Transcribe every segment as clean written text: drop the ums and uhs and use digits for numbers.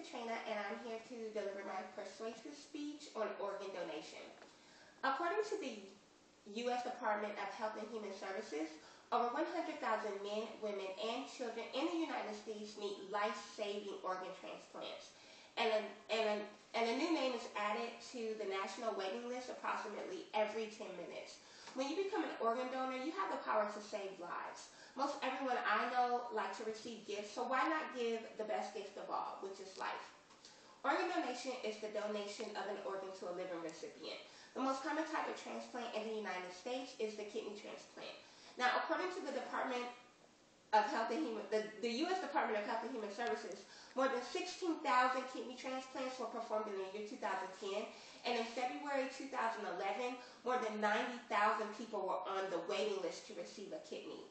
Katrina, and I'm here to deliver my persuasive speech on organ donation. According to the U.S. Department of Health and Human Services, over 100,000 men, women, and children in the United States need life-saving organ transplants. And a new name is added to the national waiting list approximately every 10 minutes. When you become an organ donor, you have the power to save lives. Most everyone I know like to receive gifts, so why not give the best gift of all, which is life? Organ donation is the donation of an organ to a living recipient. The most common type of transplant in the United States is the kidney transplant. Now, according to the Department of Health and the U.S. Department of Health and Human Services, more than 16,000 kidney transplants were performed in the year 2010, and in February 2011, more than 90,000 people were on the waiting list to receive a kidney.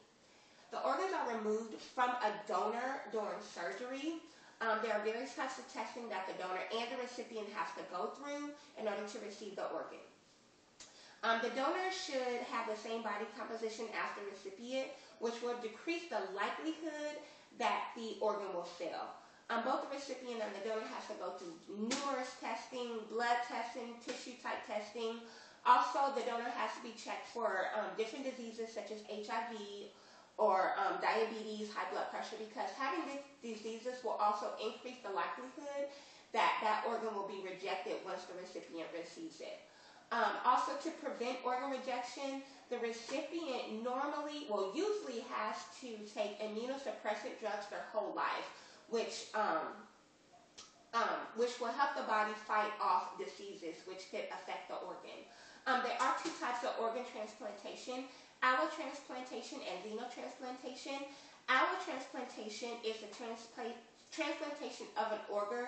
The organs are removed from a donor during surgery. There are various types of testing that the donor and the recipient has to go through in order to receive the organ. The donor should have the same body composition as the recipient, which will decrease the likelihood that the organ will fail. Both the recipient and the donor has to go through numerous testing, blood testing, tissue type testing. Also, the donor has to be checked for different diseases such as HIV or diabetes, high blood pressure, because having these diseases will also increase the likelihood that that organ will be rejected once the recipient receives it. Also, to prevent organ rejection, the recipient usually has to take immunosuppressant drugs their whole life, which will help the body fight off diseases which could affect the organ. There are two types of organ transplantation: allotransplantation and xenotransplantation. Allotransplantation is the transplantation of an organ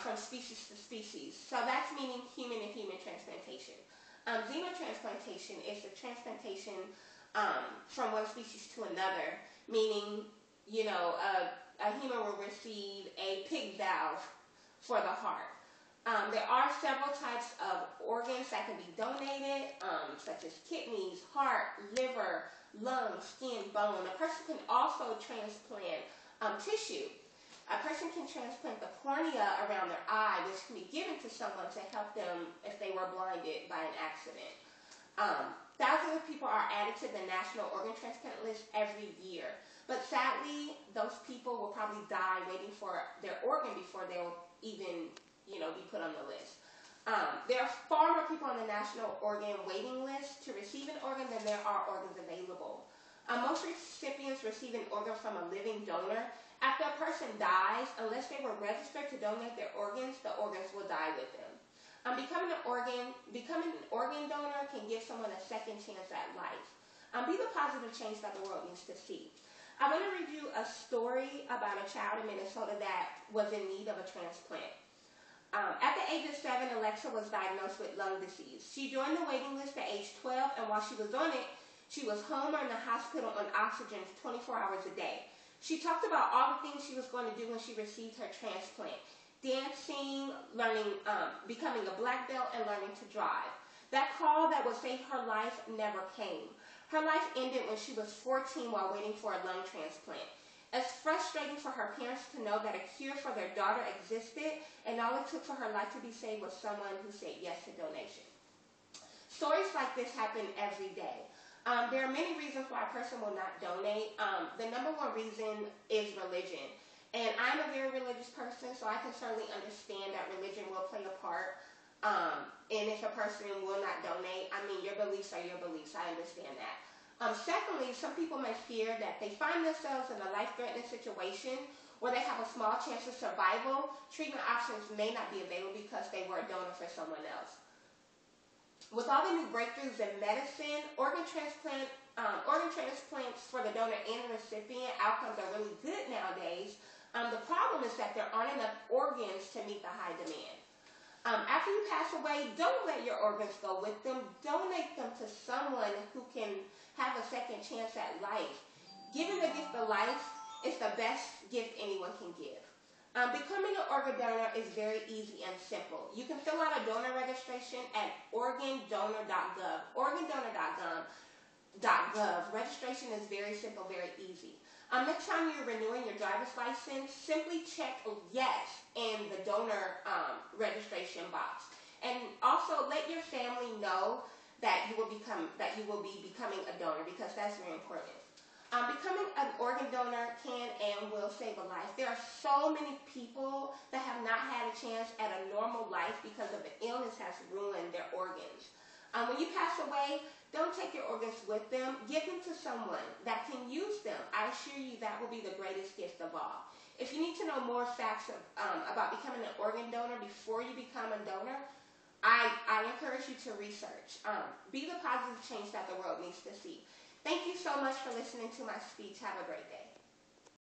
from species to species. So that's meaning human to human transplantation. Xenotransplantation is the transplantation from one species to another, meaning, a human will receive a pig valve for the heart. There are several types of organs that can be donated, such as kidneys, heart, liver, lungs, skin, bone. A person can also transplant tissue. A person can transplant the cornea around their eye, which can be given to someone to help them if they were blinded by an accident. Thousands of people are added to the National Organ Transplant List every year. But sadly, those people will probably die waiting for their organ before they'll even be put on the list. There are far more people on the National Organ Waiting List to receive an organ than there are organs available. Most recipients receive an organ from a living donor. After a person dies, unless they were registered to donate their organs, the organs will die with them. Becoming an organ donor can give someone a second chance at life. Be the positive change that the world needs to see. I want to read you a story about a child in Minnesota that was in need of a transplant. At the age of 7, Alexa was diagnosed with lung disease. She joined the waiting list at age 12, and while she was on it, she was home or in the hospital on oxygen 24 hours a day. She talked about all the things she was going to do when she received her transplant: dancing, learning, becoming a black belt, and learning to drive. That call that would save her life never came. Her life ended when she was 14 while waiting for a lung transplant. It's frustrating for her parents to know that a cure for their daughter existed, and all it took for her life to be saved was someone who said yes to donation. Stories like this happen every day. There are many reasons why a person will not donate. The number one reason is religion. And I'm a very religious person, so I can certainly understand that religion will play a part. And if a person will not donate, your beliefs are your beliefs. I understand that. Secondly, some people may fear that they find themselves in a life-threatening situation where they have a small chance of survival. Treatment options may not be available because they were a donor for someone else. With all the new breakthroughs in medicine, organ transplants for the donor and the recipient outcomes are really good nowadays. The problem is that there aren't enough organs to meet the high demand. After you pass away, don't let your organs go with them. Donate them to someone who can have a second chance at life. Giving the gift of life is the best gift anyone can give. Becoming an organ donor is very easy and simple. You can fill out a donor registration at organdonor.gov. Registration is very simple, very easy. Next time you're renewing your driver's license, simply check yes in the donor registration box. And also let your family know that you will be becoming a donor, because that's very important. Becoming an organ donor can and will save a life. There are so many people that have not had a chance at a normal life because of an illness has ruined their organs. When you pass away, don't take your organs with them. Give them to someone that can use them. I assure you that will be the greatest gift of all. If you need to know more facts about becoming an organ donor before you become a donor, I encourage you to research. Be the positive change that the world needs to see. Thank you so much for listening to my speech. Have a great day.